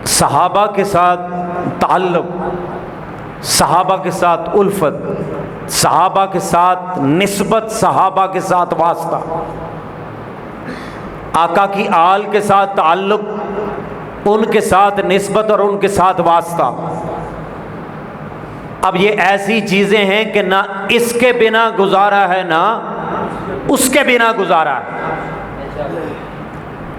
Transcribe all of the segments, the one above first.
صحابہ کے ساتھ تعلق، صحابہ کے ساتھ الفت، صحابہ کے ساتھ نسبت، صحابہ کے ساتھ واسطہ، آقا کی آل کے ساتھ تعلق، ان کے ساتھ نسبت اور ان کے ساتھ واسطہ۔ اب یہ ایسی چیزیں ہیں کہ نہ اس کے بنا گزارا ہے نہ اس کے بنا گزارا ہے،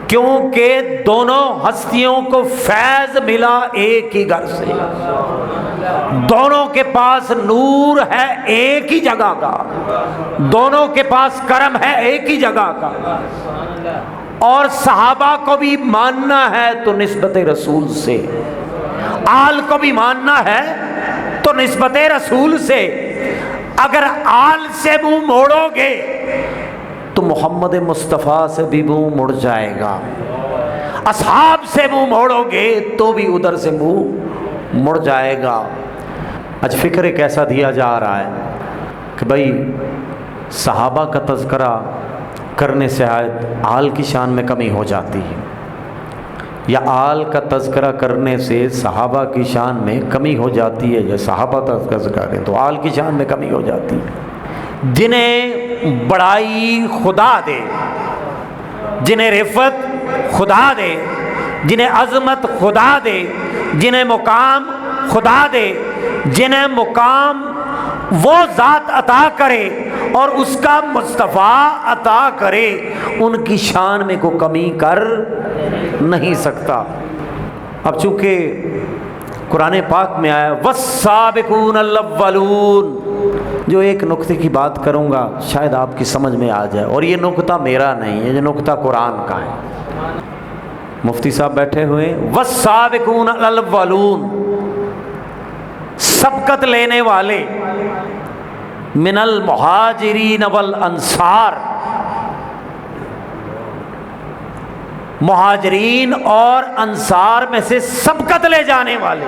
کیونکہ دونوں ہستیوں کو فیض ملا ایک ہی گھر سے، دونوں کے پاس نور ہے ایک ہی جگہ کا، دونوں کے پاس کرم ہے ایک ہی جگہ کا، اور صحابہ کو بھی ماننا ہے تو نسبت رسول سے، آل کو بھی ماننا ہے تو نسبت رسول سے۔ اگر آل سے منہ موڑو گے تو محمد مصطفیٰ سے بھی منہ مڑ جائے گا، اصحاب سے منہ موڑو گے تو بھی ادھر سے منہ مڑ جائے گا۔ آج فکر ایک ایسا دیا جا رہا ہے کہ بھائی صحابہ کا تذکرہ کرنے سے آل کی شان میں کمی ہو جاتی ہے، یا آل کا تذکرہ کرنے سے صحابہ کی شان میں کمی ہو جاتی ہے، یا صحابہ کا تذکرہ کریں تو آل کی شان میں کمی ہو جاتی ہے۔ جنہیں بڑائی خدا دے، جنہیں رفعت خدا دے، جنہیں عظمت خدا دے، جنہیں مقام خدا دے، جنہیں مقام وہ ذات عطا کرے اور اس کا مصطفیٰ عطا کرے، ان کی شان میں کوئی کمی کر نہیں سکتا۔ اب چونکہ قرآن پاک میں آیا والسابقون الاولون، جو ایک نقطے کی بات کروں گا شاید آپ کی سمجھ میں آ جائے، اور یہ نقطہ میرا نہیں ہے، یہ نقطہ قرآن کا ہے۔ مفتی صاحب بیٹھے ہوئے، والسابقون الاولون، سبقت لینے والے، من المہاجرین والانصار، مہاجرین اور انصار میں سے سبقت لے جانے والے،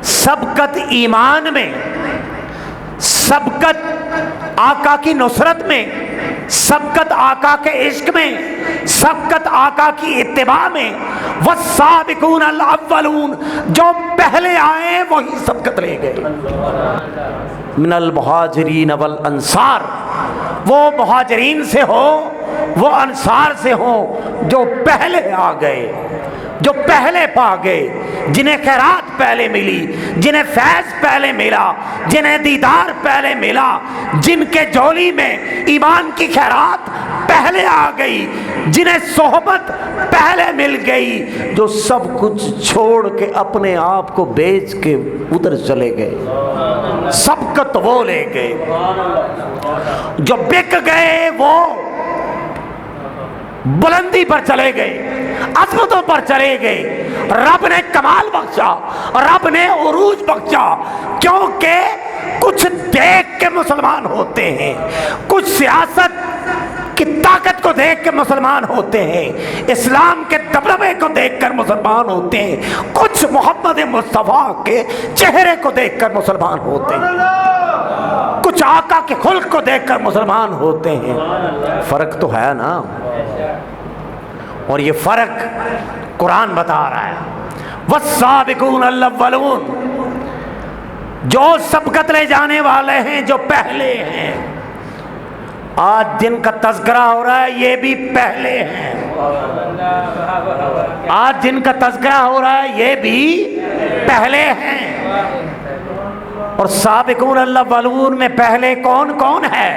سبقت ایمان میں، سبقت آقا کی نصرت میں، سبقت آقا کے عشق میں، سبقت آقا کی اتباع میں۔ والسابقون الاولون، جو پہلے آئے وہی سبقت لے گئے، من المہاجرین والانصار، وہ مہاجرین سے ہو وہ انصار سے ہوں جو پہلے آ گئے، جو پہلے پا گئے، جنہیں خیرات پہلے ملی، جنہیں فیض پہلے ملا، جنہیں دیدار پہلے ملا، جن کے جولی میں ایمان کی خیرات پہلے آ گئی، جنہیں صحبت پہلے مل گئی، جو سب کچھ چھوڑ کے اپنے آپ کو بیچ کے ادھر چلے گئے، سبقت وہ لے گئے، جو بک گئے وہ بلندی پر چلے گئے، عظمتوں پر چلے گئے، رب نے کمال بخشا، رب نے عروج بخشا، کیونکہ کچھ دیکھ کے مسلمان ہوتے ہیں، کچھ سیاست کی طاقت کو دیکھ کے مسلمان ہوتے ہیں، اسلام کے دبدبے کو دیکھ کر مسلمان ہوتے ہیں، کچھ محمد مصطفیٰ کے چہرے کو دیکھ کر مسلمان ہوتے ہیں، کچھ آقا کے خلق کو دیکھ کر مسلمان ہوتے ہیں۔ فرق تو ہے نا، اور یہ فرق قرآن بتا رہا ہے۔ والسابقون الاولون، جو سبقت لے جانے والے ہیں، جو پہلے ہیں۔ آج جن کا تذکرہ ہو رہا ہے یہ بھی پہلے ہیں، آج جن کا تذکرہ ہو رہا ہے یہ بھی پہلے ہیں۔ اور سابقون الاولون میں پہلے کون کون ہے؟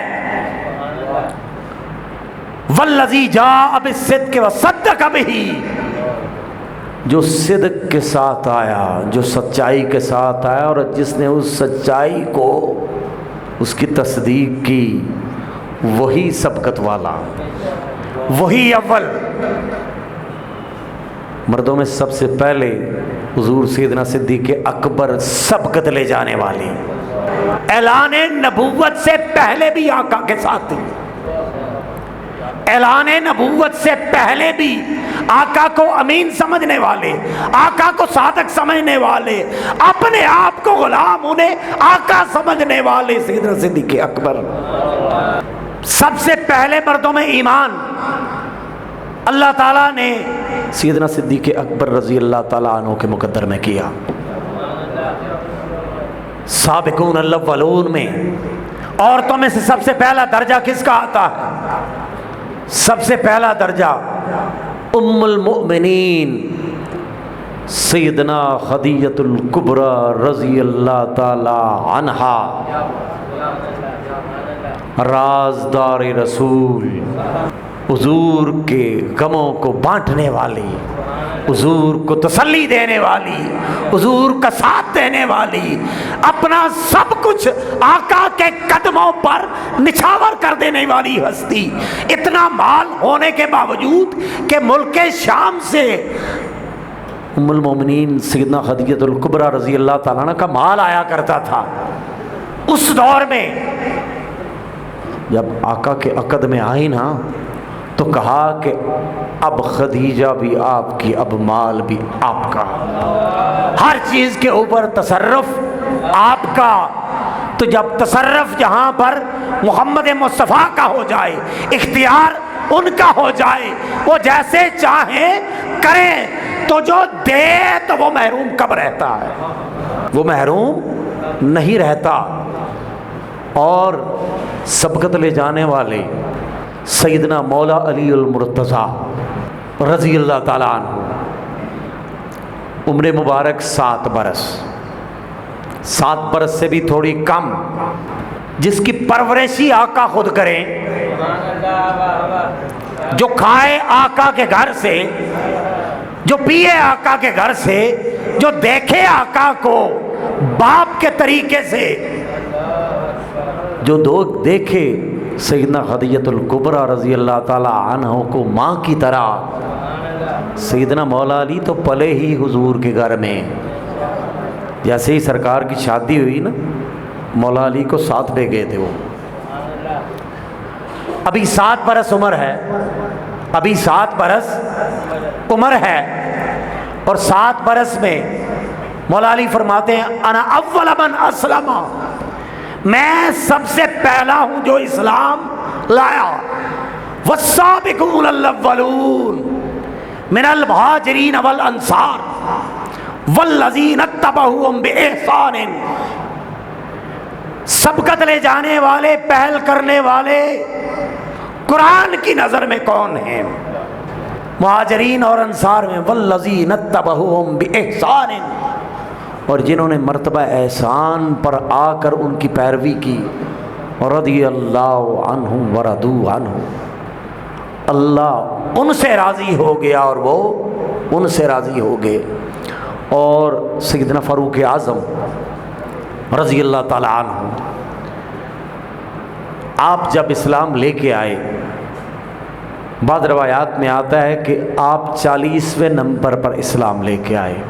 والذی جاء بالصدق وصدق بہ، جو صدق کے ساتھ آیا، جو سچائی کے ساتھ آیا، اور جس نے اس سچائی کو، اس کی تصدیق کی، وہی سبقت والا، وہی اول۔ مردوں میں سب سے پہلے حضور سیدنا صدیق اکبر سبقت لے جانے والے، اعلان نبوت سے پہلے بھی آقا کے ساتھ تھے، اعلان نبوت سے پہلے بھی آقا کو امین سمجھنے والے، آقا کو صادق سمجھنے والے، اپنے آپ کو غلام انہیں آقا سمجھنے والے سیدنا صدیق اکبر۔ سب سے پہلے مردوں میں ایمان، اللہ تعالیٰ نے سیدنا صدیق اکبر رضی اللہ تعالیٰ عنہ کے مقدر میں کیا۔ سابقون الاولون میں عورتوں میں سے سب سے پہلا درجہ کس کا آتا ہے؟ سب سے پہلا درجہ ام المؤمنین سیدنا خدیجہ الکبریٰ رضی اللہ تعالی عنہا، رازدار رسول، حضور کے غموں کو بانٹنے والی، حضور کو تسلی دینے والی، حضور کا ساتھ دینے والی، اپنا سب کچھ آقا کے قدموں پر نچھاور کر دینے والی ہستی، اتنا مال ہونے کے باوجود کہ ملک شام سے ام المومنین سیدنا خدیجہ الکبریٰ رضی اللہ تعالیٰ عنہ کا مال آیا کرتا تھا۔ اس دور میں جب آقا کے عقد میں آئی نا تو کہا کہ اب خدیجہ بھی آپ کی، اب مال بھی آپ کا، ہر چیز کے اوپر تصرف آپ کا۔ تو جب تصرف جہاں پر محمد مصطفیٰ کا ہو جائے، اختیار ان کا ہو جائے، وہ جیسے چاہیں کریں، تو جو دے تو وہ محروم کب رہتا ہے؟ وہ محروم نہیں رہتا۔ اور سبقت لے جانے والے سیدنا مولا علی المرتضیٰ رضی اللہ تعالیٰ عنہ، عمر مبارک 7 برس، 7 برس سے بھی تھوڑی کم، جس کی پرورشی آقا خود کریں، جو کھائے آقا کے گھر سے، جو پیے آقا کے گھر سے، جو دیکھے آقا کو باپ کے طریقے سے، جو دیکھے سیدنا خدیجہ الکبریٰ رضی اللہ تعالی عنہ کو ماں کی طرح۔ سیدنا مولا علی تو پلے ہی حضور کے گھر میں، جیسے ہی سرکار کی شادی ہوئی نا، مولا علی کو ساتھ لے گئے تھے وہ۔ ابھی 7 برس عمر ہے، ابھی 7 برس عمر ہے، اور 7 برس میں مولا علی فرماتے ہیں انا اول من اسلم، میں سب سے پہلا ہوں جو اسلام لایا۔ والسابقون الاولون من المہاجرین والانصار والذین اتبعوہم بإحسان، سبقت لے جانے والے، پہل کرنے والے قرآن کی نظر میں کون ہیں؟ مہاجرین اور انصار میں، والذین اتبعوہم بإحسان، اور جنہوں نے مرتبہ احسان پر آ کر ان کی پیروی کی، رضی اللہ عنہم ورضوا عنہ، اللہ ان سے راضی ہو گیا اور وہ ان سے راضی ہو گئے۔ اور سیدنا فاروق اعظم رضی اللہ تعالی عنہ، آپ جب اسلام لے کے آئے، بعض روایات میں آتا ہے کہ آپ 40ویں نمبر پر اسلام لے کے آئے۔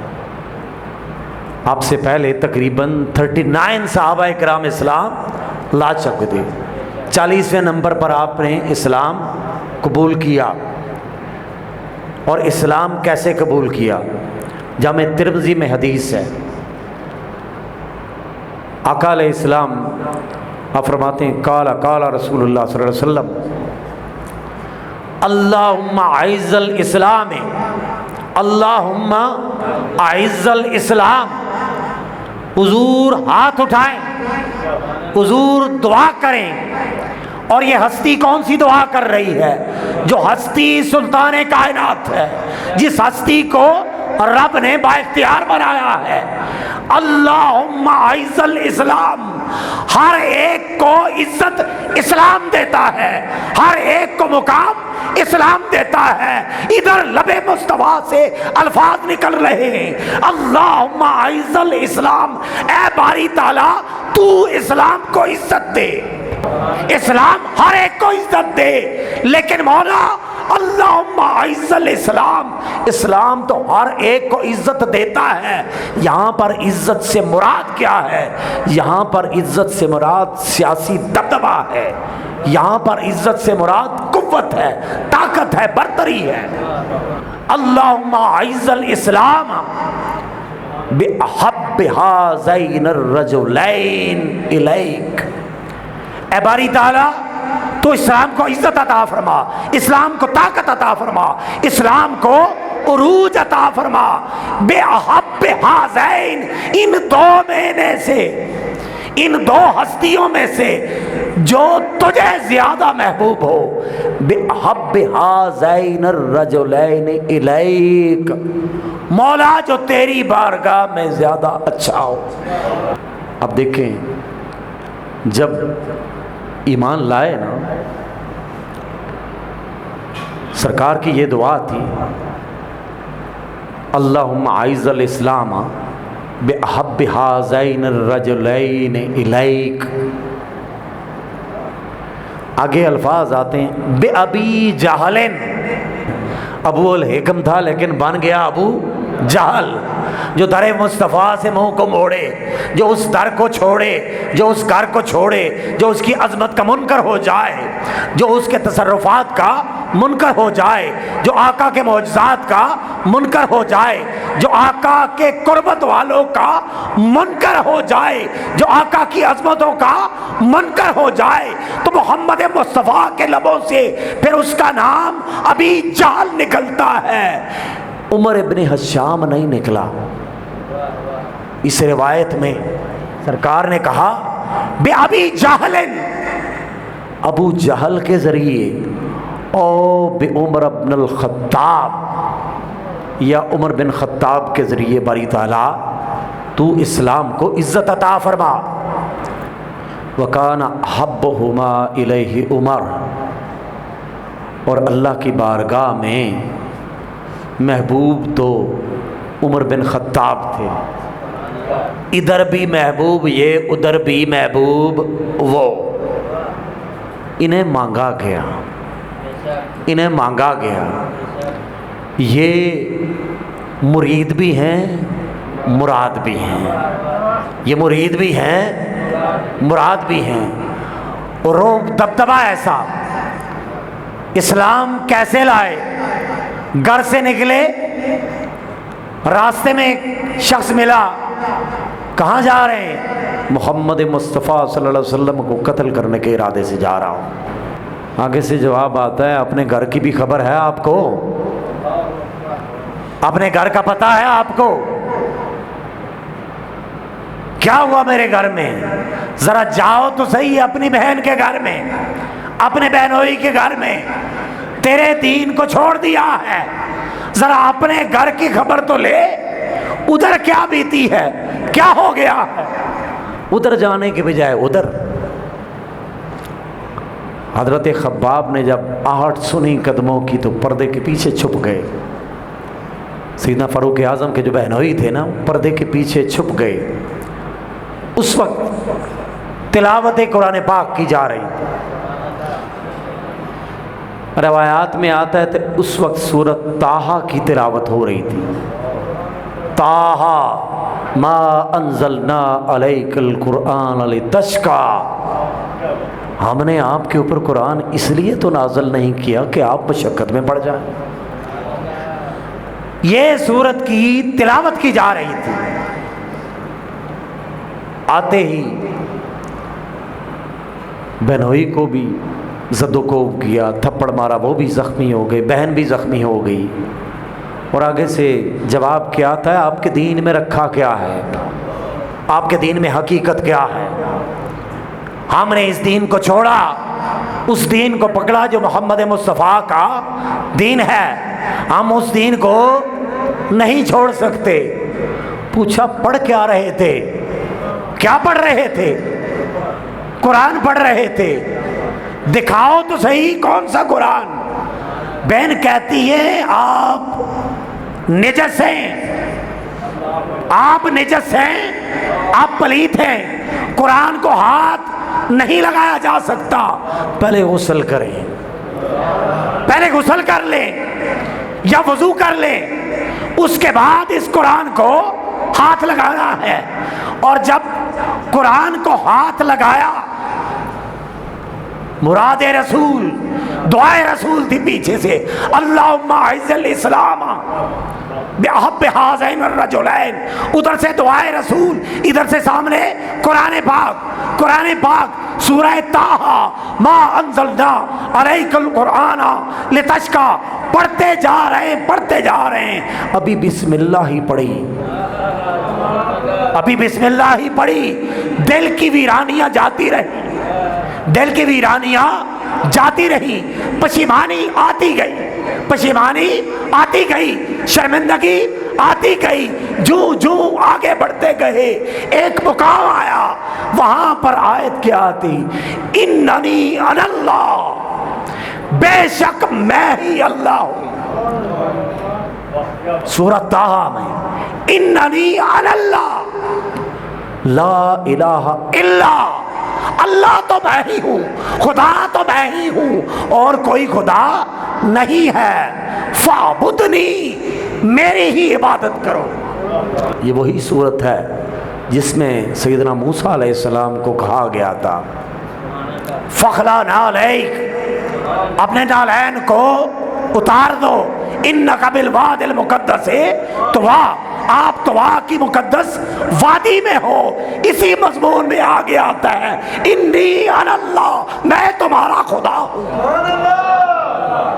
آپ سے پہلے تقریباً 39 صحابہ کرام اسلام لا چکے تھے، 40ویں نمبر پر آپ نے اسلام قبول کیا۔ اور اسلام کیسے قبول کیا؟ جامع ترمذی میں حدیث ہے، آقا علیہ السلام آپ فرماتے ہیں قال رسول اللہ صلی اللہ علیہ وسلم اللہم اعز الاسلام، اللہم اعز الاسلام۔ حضور ہاتھ اٹھائیں، حضور دعا کریں، اور یہ ہستی کون سی دعا کر رہی ہے؟ جو ہستی سلطان کائنات ہے، جس ہستی کو رب نے با اختیار بنایا ہے۔ اللہم اعز الاسلام، ہر ایک کو عزت اسلام دیتا ہے، ہر ایک کو مقام اسلام دیتا ہے۔ ادھر لب مصطفیٰ سے الفاظ نکل رہے ہیں، اللہم اعز الاسلام، اے باری تعالیٰ تو اسلام کو عزت دے، اسلام ہر ایک کو عزت دے۔ لیکن مولا اللہم اعز الاسلام، اسلام تو ہر ایک کو عزت دیتا ہے۔ یہاں پر عزت سے مراد کیا ہے؟ یہاں پر عزت سے مراد سیاسی دبدبہ ہے، یہاں پر عزت سے مراد قوت ہے، طاقت ہے، برتری ہے۔ اللہم اعز الاسلام بأحب هذین الرجلین الیک، اے باری تعالیٰ تو اسلام کو عزت عطا فرما، اسلام کو طاقت عطا فرما، اسلام کو عروج عطا فرما بے احب ہذین، ان دو میں سے، ان دو ہستیوں میں سے جو تجھے زیادہ محبوب ہو، بے احب ہذین الرجلین الیک، مولا جو تیری بارگاہ میں زیادہ اچھا ہو۔ اب دیکھیں جب ایمان لائے نا، سرکار کی یہ دعا تھی اللہم اعز الاسلام بأحب ہذین الرجلین الیک۔ آگے الفاظ آتے ہیں بے ابی جہل، ابو الحکم تھا لیکن بن گیا ابو جہل، جو در مصطفیٰ سے منہ کو موڑے، جو اس در کو چھوڑے، جو اس گھر کو چھوڑے، جو اس کی عظمت کا منکر ہو جائے، جو اس کے تصرفات کا منکر ہو جائے، جو آقا کے معجزات کا منکر ہو جائے، جو آقا کے قربت والوں کا منکر ہو جائے، جو آقا کی عظمتوں کا منکر ہو جائے، تو محمد مصطفیٰ کے لبوں سے پھر اس کا نام ابھی جہل نکلتا ہے، عمر ابن حشام نہیں نکلا۔ اس روایت میں سرکار نے کہا بے ابی جہل، ابو جہل کے ذریعے، او بے عمر بن الخطاب، یا عمر بن خطاب کے ذریعے باری تعالیٰ تو اسلام کو عزت عطا فرما۔ وَكَانَ أَحَبُّهُمَا إِلَيْهِ عمر، اور اللہ کی بارگاہ میں محبوب تو عمر بن خطاب تھے، ادھر بھی محبوب یہ، ادھر بھی محبوب وہ، انہیں مانگا گیا، انہیں مانگا گیا۔ یہ مرید بھی ہیں مراد بھی ہیں، یہ مرید بھی ہیں مراد بھی ہیں۔ اور روب دبدبا ایسا، اسلام کیسے لائے؟ گھر سے نکلے، راستے میں ایک شخص ملا، کہاں جا رہے ہیں؟ محمد مصطفیٰ صلی اللہ علیہ وسلم کو قتل کرنے کے ارادے سے جا رہا ہوں۔ آگے سے جواب آتا ہے اپنے گھر کی بھی خبر ہے آپ کو؟ اپنے گھر کا پتہ ہے آپ کو؟ کیا ہوا میرے گھر میں؟ ذرا جاؤ تو صحیح اپنی بہن کے گھر میں، اپنے بہنوئی کے گھر میں، تیرے دین کو چھوڑ دیا ہے، ذرا اپنے گھر کی خبر تو لے، ادھر کیا بیتی ہے، کیا ہو گیا ہے؟ ادھر جانے کے بجائے ادھر۔ حضرت خباب نے جب آہٹ سنی قدموں کی تو پردے کے پیچھے چھپ گئے۔ سیدنا فاروق اعظم کے جو بہنوئی تھے نا، پردے کے پیچھے چھپ گئے۔ اس وقت تلاوت قرآن پاک کی جا رہی تھی، روایات میں آتا ہے تو اس وقت سورۃ طٰہٰ کی تلاوت ہو رہی تھی۔ طٰہٰ ما انزلنا علیک القرآن لتشقیٰ، ہم نے آپ کے اوپر قرآن اس لیے تو نازل نہیں کیا کہ آپ مشقت میں پڑ جائیں۔ یہ سورت کی تلاوت کی جا رہی تھی۔ آتے ہی بہنوئی کو بھی زد و کوب کیا، تھپڑ مارا، وہ بھی زخمی ہو گئے، بہن بھی زخمی ہو گئی۔ اور آگے سے جواب کیا آتا ہے؟ آپ کے دین میں رکھا کیا ہے؟ آپ کے دین میں حقیقت کیا ہے؟ ہم نے اس دین کو چھوڑا، اس دین کو پکڑا جو محمد مصطفیٰ کا دین ہے، ہم اس دین کو نہیں چھوڑ سکتے۔ پوچھا پڑھ کیا رہے تھے؟ کیا پڑھ رہے تھے؟ قرآن پڑھ رہے تھے، دکھاؤ تو صحیح کون سا قرآن؟ بہن کہتی ہے آپ نجس ہیں، آپ نجس ہیں، آپ پلیت ہیں، قرآن کو ہاتھ نہیں لگایا جا سکتا۔ پہلے غسل کریں، پہلے غسل کر لیں یا وضو کر لیں، اس کے بعد اس قرآن کو ہاتھ لگانا ہے۔ اور جب قرآن کو ہاتھ لگایا، مراد رسول، دعائے رسول تھی پیچھے سے، اللہم اعز الاسلام بأحب ہذین الرجلین، ادھر سے دعائے رسول، ادھر سے سامنے قرآن پاک، قرآن پاک سورہ طٰہٰ ما انزلنا علیک القرآن لتشقی پڑھتے جا رہے ہیں ابھی بسم اللہ ہی پڑھی، ابھی بسم اللہ ہی پڑھی، دل کی ویرانیاں جاتی رہی، دل کی ویرانیاں جاتی رہی، پشیمانی آتی گئی، شرمندگی آتی گئی، جو آگے بڑھتے گئے ایک مقام آیا، وہاں پر آیت کیا آتی؟ اننی انا اللہ، بے شک میں ہی اللہ ہوں۔ سورہ طٰہٰ میں اننی انا اللہ، لا الہ الا اللہ تو میں ہی ہوں، خدا تو میں ہی ہوں، اور کوئی خدا نہیں ہے، فاعبدنی، میری ہی عبادت کرو۔ یہ وہی صورت ہے جس میں سیدنا موسیٰ علیہ السلام کو کہا گیا تھا فخلا نعلیک، اپنے نالین کو اتار دو، انک بالوادی المقدس طویٰ، آپ طویٰ کی مقدس وادی میں ہو۔ اسی مضمون میں آگے آتا ہے انی انا اللہ، میں تمہارا خدا ہوں،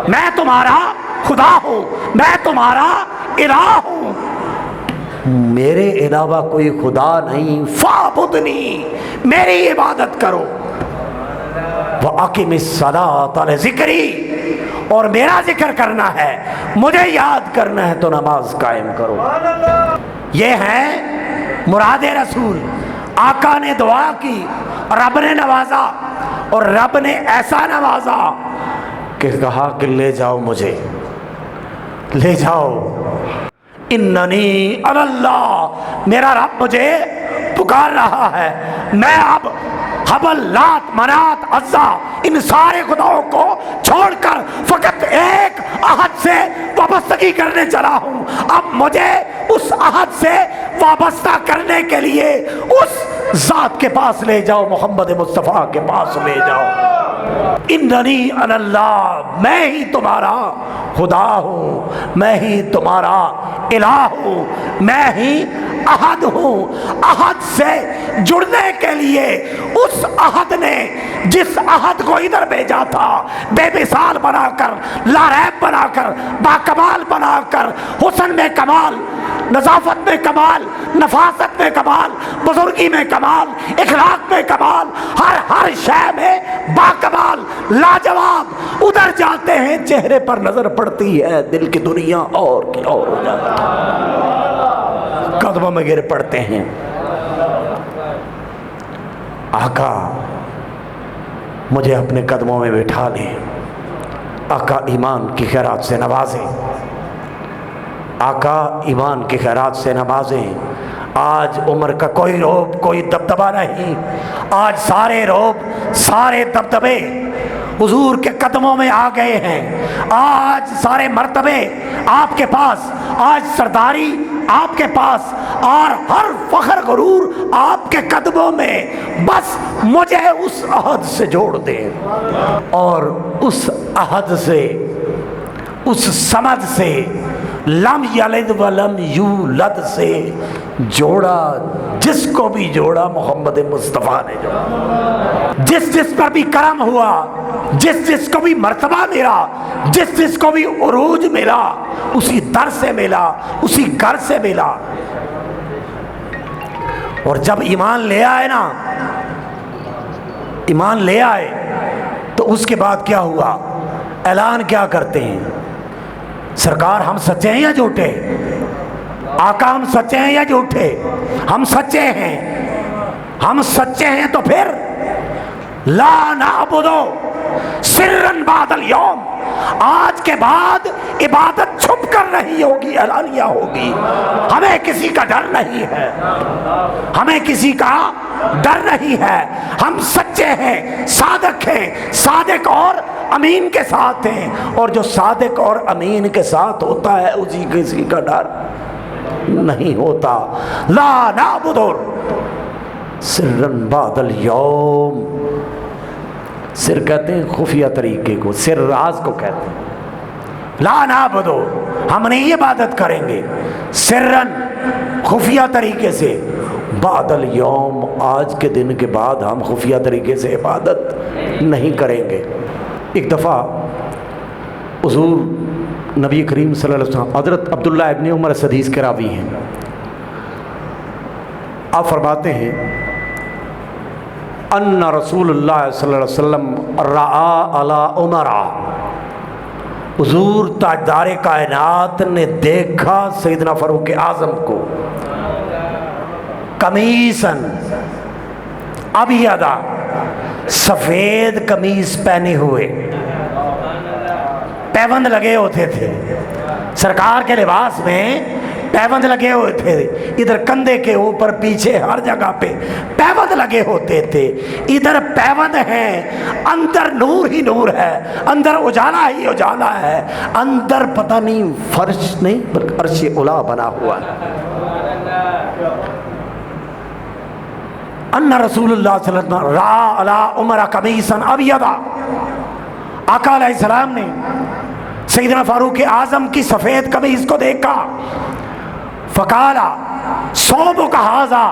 میں تمہارا خدا ہوں، میں تمہارا الہ ہوں، میرے علاوہ کوئی خدا نہیں، فاعبدنی، میری عبادت کرو، وَأَقِمِ الصَّلَاةَ لِذِكْرِي، اور میرا ذکر کرنا ہے، مجھے یاد کرنا ہے تو نماز قائم کرو۔ یہ ہے مراد رسول۔ آقا نے دعا کی، رب نے نوازا، اور رب نے ایسا نوازا کہ کہا کہ لے جاؤ، مجھے لے جاؤ، اننی انا اللہ، میرا رب مجھے پکار رہا ہے، میں اب حبل، لات، منات، عزا، ان سارے خداؤں کو چھوڑ کر فقط ایک احد سے وابستگی کرنے چلا ہوں۔ اب مجھے اس احد سے وابستہ کرنے کے لیے اس ذات کے پاس لے جاؤ، محمد مصطفیٰ کے پاس لے جاؤ۔ اننی انا اللہ، میں ہی تمہارا خدا ہوں، میں ہی تمہارا الہ ہوں، میں ہی احد ہوں۔ احد سے جڑنے کے لیے اس احد نے جس احد کو ادھر بھیجا تھا، بے مثال بنا کر، لاریب بنا کر، باکمال بنا کر، حسن میں کمال، نظافت میں کمال، نفاست میں کمال، بزرگی میں کمال، اخلاق میں کمال، ہر شے میں باکمال، لاجواب، ادھر جاتے ہیں چہرے پر نظر پڑتی ہے، دل کی دنیا اور کی اور ہو جاتی ہے، قدموں میں گر پڑتے ہیں۔ آقا مجھے اپنے قدموں میں بٹھا لیں، آقا ایمان کی خیرات سے نوازیں، آقا ایمان کی خیرات سے نوازیں۔ آج عمر کا کوئی روب، کوئی دبدبہ نہیں، آج سارے روب، سارے دبدبے حضور کے قدموں میں آ گئے ہیں، آج سارے مرتبے آپ کے پاس، آج سرداری آپ کے پاس، اور ہر فخر غرور آپ کے قدموں میں، بس مجھے اس عہد سے جوڑ دیں، اور اس عہد سے، اس سمد سے، لم یلد ولم یولد سے جوڑا، جس کو بھی جوڑا محمد مصطفیٰ نے جوڑا، جس پر بھی کرم ہوا، جس کو بھی مرتبہ ملا، جس کو بھی عروج ملا، اسی در سے ملا، اسی گھر سے ملا۔ اور جب ایمان لے آئے نا، ایمان لے آئے تو اس کے بعد کیا ہوا؟ اعلان کیا کرتے ہیں؟ سرکار ہم سچے ہیں یا جھوٹے؟ آقا ہم سچے ہیں یا جھوٹے؟ ہم سچے ہیں، ہم سچے ہیں تو پھر لا نعبد سرا بعد اليوم، آج کے بعد عبادت چھپ کر نہیں ہوگی، اعلانیہ ہوگی۔ ہمیں کسی کا ڈر نہیں ہے، ہمیں کسی کا ڈر نہیں ہے، ہم سچے ہیں، صادق ہیں، صادق اور امین کے ساتھ ہیں، اور جو صادق اور امین کے ساتھ ہوتا ہے اسی کسی کا ڈر نہیں ہوتا۔ لا نعبد سرا بعد اليوم، سر کہتے ہیں خفیہ طریقے کو، سر راز کو کہتے ہیں۔ لا نعبد، ہم نہیں عبادت کریں گے، سرن خفیہ طریقے سے، بعد الیوم، آج کے دن کے بعد ہم خفیہ طریقے سے عبادت نہیں کریں گے۔ ایک دفعہ حضور نبی کریم صلی اللہ علیہ وسلم، حضرت عبداللہ ابن عمر اس حدیث کے راوی ہیں، آپ فرماتے ہیں ان رسول اللہ صلی اللہ علیہ وسلم رعا علی عمر، حضور تاجدار کائنات نے دیکھا سیدنا فاروق اعظم کو قمیصاً ابیضا، سفید قمیص پہنے ہوئے، پیوند لگے ہوتے تھے، سرکار کے لباس میں پیوند لگے ہوئے تھے، ادھر کندھے کے اوپر پیچھے ہر جگہ پہ پیوند لگے ہوتے تھے، ادھر پیوند ہے، اندر نور ہی نور ہے، اندر اجالا ہی اجالا ہے، اندر پتہ نہیں فرش نہیں بلکہ عرش اولا بنا ہوا ہے۔ ان رسول اللہ صلی اللہ علیہ وسلم رعا علی عمر قمیصا ابیضا، آقا علیہ السلام نے سیدنا فاروق اعظم کی سفید قمیص کو دیکھا، فقالا ثوبک ھذا،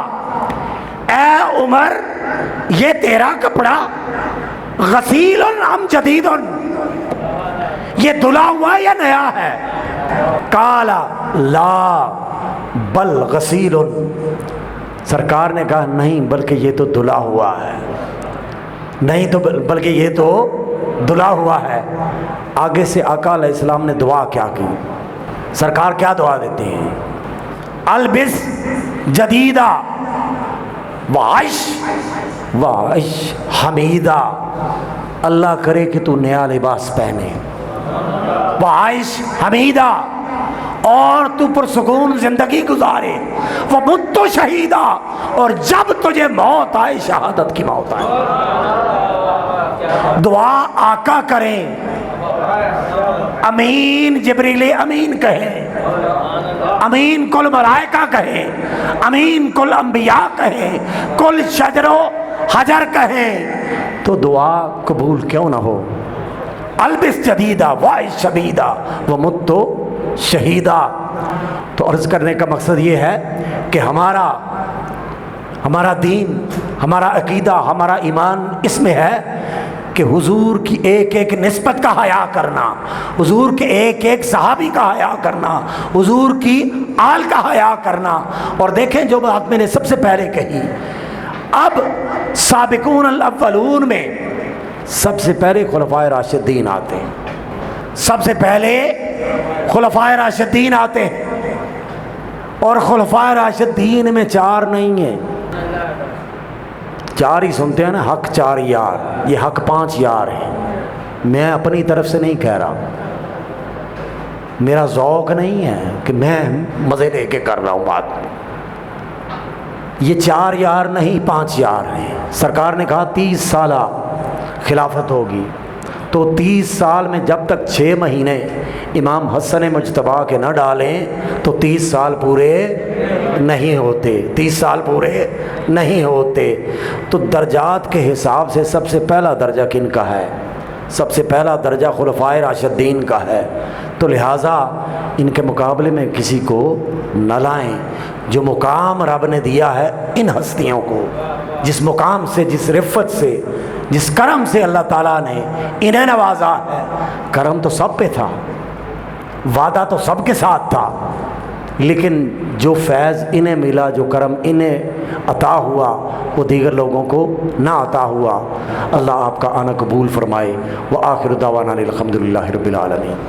اے عمر یہ تیرا کپڑا غسیل ام جدید، یہ دھلا ہوا یا نیا ہے؟ قالا لا بل غسیل، سرکار نے کہا نہیں بلکہ یہ تو دھلا ہوا ہے، نہیں تو بلکہ یہ تو دھلا ہوا ہے۔ آگے سے آقا علیہ السلام نے دعا کیا کی؟ سرکار کیا دعا دیتے ہیں؟ البس جدیدہ وعش حمیدہ، اللہ کرے کہ تو نیا لباس پہنے، وعش حمیدہ، اور تو پرسکون زندگی گزارے، ومت شہیدہ، اور جب تجھے موت آئے شہادت کی موت آئے۔ دعا آقا کریں، امین جبریل امین کہیں، امین کل ملائکہ کہیں، امین کل انبیاء کہیں، کل شجر و حجر کہیں، تو دعا قبول کیوں نہ ہو؟ البس جدیدہ وعش شبیدہ ومت شہیدہ۔ تو عرض کرنے کا مقصد یہ ہے کہ ہمارا دین، ہمارا عقیدہ، ہمارا ایمان اس میں ہے کہ حضور کی ایک ایک نسبت کا حیا کرنا، حضور کے ایک ایک صحابی کا حیا کرنا، حضور کی آل کا حیا کرنا۔ اور دیکھیں جو بات میں نے سب سے پہلے کہی، اب سابقون الاولون میں سب سے پہلے خلفائے راشدین آتے ہیں، سب سے پہلے خلفائے راشدین آتے ہیں، اور خلفائے راشدین میں چار نہیں ہیں، چار ہی سنتے ہیں نا، حق چار یار، یہ حق پانچ یار ہیں۔ میں اپنی طرف سے نہیں کہہ رہا، میرا ذوق نہیں ہے کہ میں مزے لے کے کر رہا ہوں بات، یہ چار یار نہیں پانچ یار ہیں۔ سرکار نے کہا 30 سالہ خلافت ہوگی، تو 30 سال میں جب تک 6 مہینے امام حسن مجتبیٰ کے نہ ڈالیں تو 30 سال پورے نہیں ہوتے، 30 سال پورے نہیں ہوتے۔ تو درجات کے حساب سے سب سے پہلا درجہ کن کا ہے؟ سب سے پہلا درجہ خلفائے راشدین کا ہے، تو لہٰذا ان کے مقابلے میں کسی کو نہ لائیں۔ جو مقام رب نے دیا ہے ان ہستیوں کو، جس مقام سے، جس رفت سے، جس کرم سے اللہ تعالیٰ نے انہیں نوازا ہے، کرم تو سب پہ تھا، وعدہ تو سب کے ساتھ تھا، لیکن جو فیض انہیں ملا، جو کرم انہیں عطا ہوا، وہ دیگر لوگوں کو نہ عطا ہوا۔ اللہ آپ کا آنا قبول فرمائے۔ وآخر دعوانا الحمدللہ رب العالمین۔